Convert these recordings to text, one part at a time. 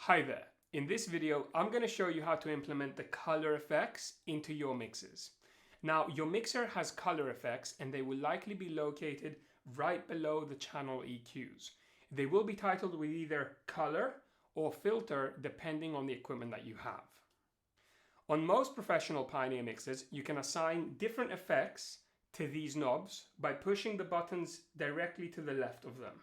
Hi there. In this video, I'm going to show you how to implement the color effects into your mixes. Now, your mixer has color effects and they will likely be located right below the channel EQs. They will be titled with either color or filter depending on the equipment that you have. On most professional Pioneer mixers, you can assign different effects to these knobs by pushing the buttons directly to the left of them.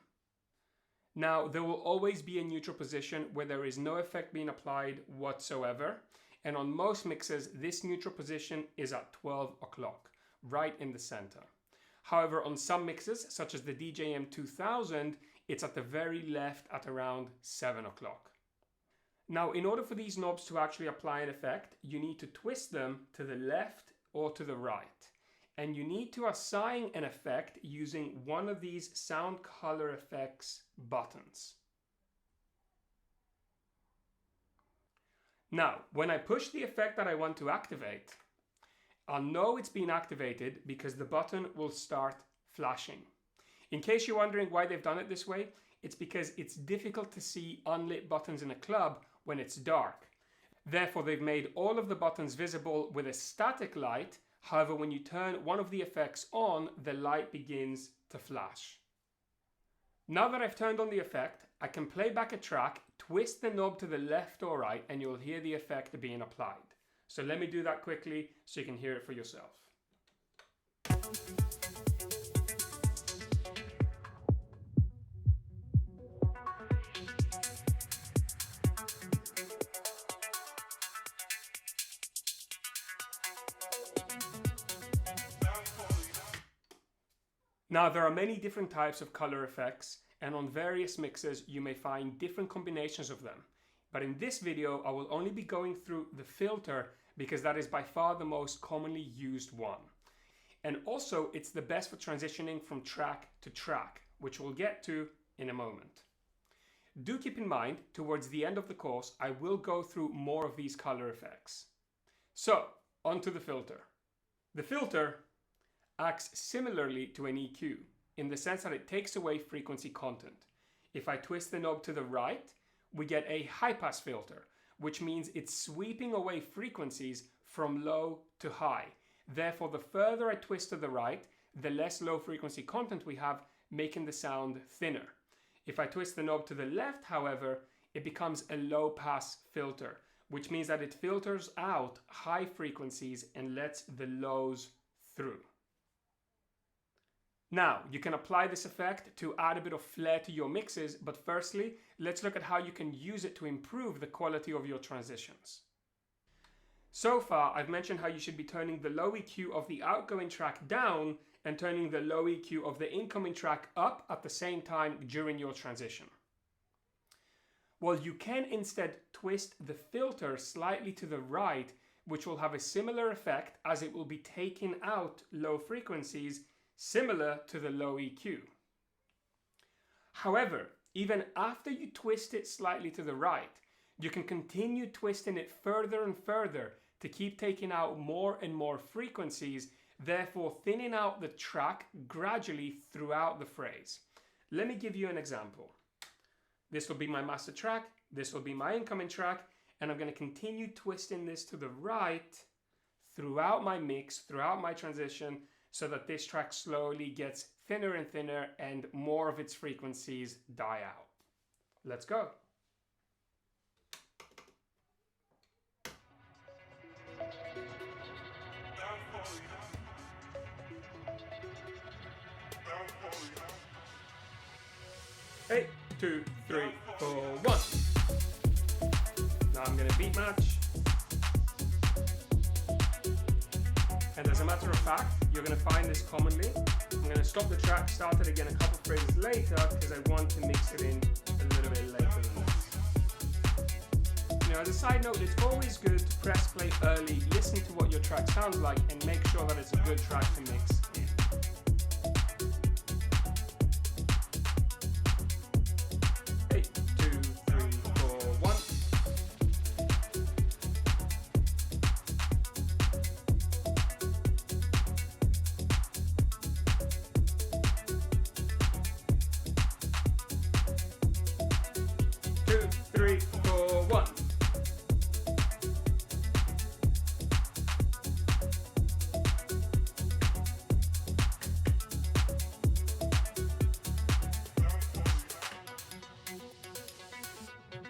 Now, there will always be a neutral position where there is no effect being applied whatsoever. And on most mixers, this neutral position is at 12 o'clock, right in the center. However, on some mixers, such as the DJing 2000, it's at the very left at around 7 o'clock. Now, in order for these knobs to actually apply an effect, you need to twist them to the left or to the right. And you need to assign an effect using one of these sound color effects buttons. Now, when I push the effect that I want to activate, I'll know it's been activated because the button will start flashing. In case you're wondering why they've done it this way, it's because it's difficult to see unlit buttons in a club when it's dark. Therefore, they've made all of the buttons visible with a static light. However, when you turn one of the effects on, the light begins to flash. Now that I've turned on the effect, I can play back a track, twist the knob to the left or right, and you'll hear the effect being applied. So let me do that quickly so you can hear it for yourself. Now, there are many different types of color effects, and on various mixers you may find different combinations of them. But in this video, I will only be going through the filter because that is by far the most commonly used one. And also, it's the best for transitioning from track to track, which we'll get to in a moment. Do keep in mind, towards the end of the course, I will go through more of these color effects. So, onto the filter. The filter acts similarly to an EQ in the sense that it takes away frequency content. If I twist the knob to the right, we get a high pass filter, which means it's sweeping away frequencies from low to high. Therefore, the further I twist to the right, the less low frequency content we have, making the sound thinner. If I twist the knob to the left, however, it becomes a low pass filter, which means that it filters out high frequencies and lets the lows through. Now, you can apply this effect to add a bit of flair to your mixes, but firstly, let's look at how you can use it to improve the quality of your transitions. So far, I've mentioned how you should be turning the low EQ of the outgoing track down and turning the low EQ of the incoming track up at the same time during your transition. Well, you can instead twist the filter slightly to the right, which will have a similar effect as it will be taking out low frequencies similar to the low EQ. However, even after you twist it slightly to the right, you can continue twisting it further and further to keep taking out more and more frequencies, therefore thinning out the track gradually throughout the phrase. Let me give you an example. This will be my master track, this will be my incoming track, and I'm going to continue twisting this to the right throughout my mix, throughout my transition, so that this track slowly gets thinner and thinner and more of its frequencies die out. Let's go. Eight, 2, 3, 4, 1. Now I'm going to beat match. And as a matter of fact, you're going to find this commonly. I'm going to stop the track, start it again a couple phrases later because I want to mix it in a little bit later than this. Now, as a side note, it's always good to press play early, listen to what your track sounds like, and make sure that it's a good track to mix in. Three, four.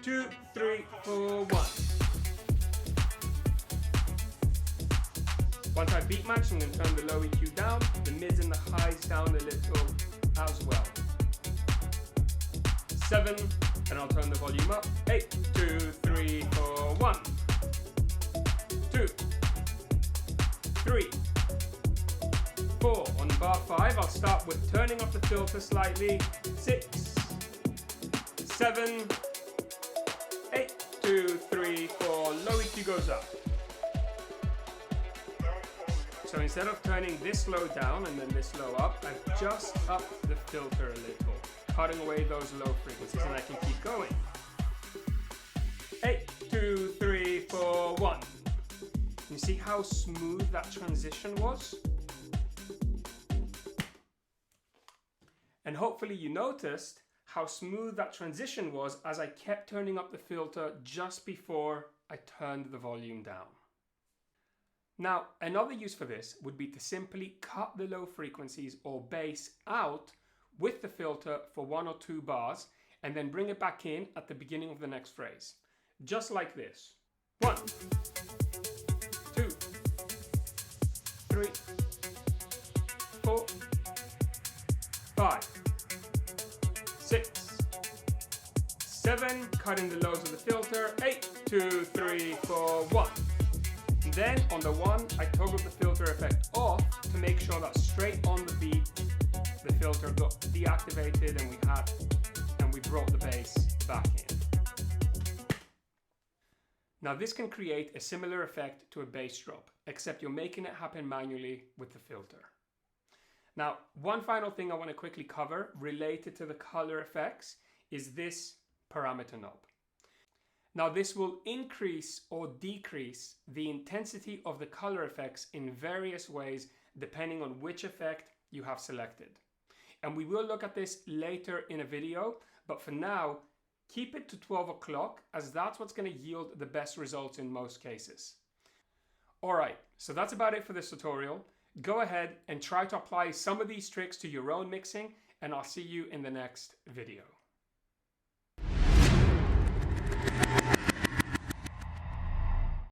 2, 3, 4, 1. Once I beat match, I'm going to turn the low EQ down, the mids and the highs down a little as well. 7, and I'll turn the volume up. 8, 2, 3, 4, 1. 2, 3, 4. On bar 5, I'll start with turning up the filter slightly. 6, 7, 8, 2, 3, 4. Low EQ goes up. So instead of turning this low down and then this low up, I've just upped the filter a little, cutting away those low frequencies, and I can keep going. 8, 2, 3, 4, 1. You see how smooth that transition was? And hopefully you noticed how smooth that transition was as I kept turning up the filter just before I turned the volume down. Now, another use for this would be to simply cut the low frequencies or bass out with the filter for 1 or 2 bars and then bring it back in at the beginning of the next phrase. Just like this. 1, 2, 3, 4, 5, 6, 7, cutting the lows of the filter. 8, 2, 3, 4, 1. And then on the 1, I toggle the filter effect off to make sure that straight on the beat, the filter got deactivated and we brought the bass back in. Now this can create a similar effect to a bass drop, except you're making it happen manually with the filter. Now, one final thing I want to quickly cover related to the color effects is this parameter knob. Now this will increase or decrease the intensity of the color effects in various ways depending on which effect you have selected. And we will look at this later in a video, but for now, keep it to 12 o'clock as that's what's going to yield the best results in most cases. Alright, so that's about it for this tutorial. Go ahead and try to apply some of these tricks to your own mixing, and I'll see you in the next video.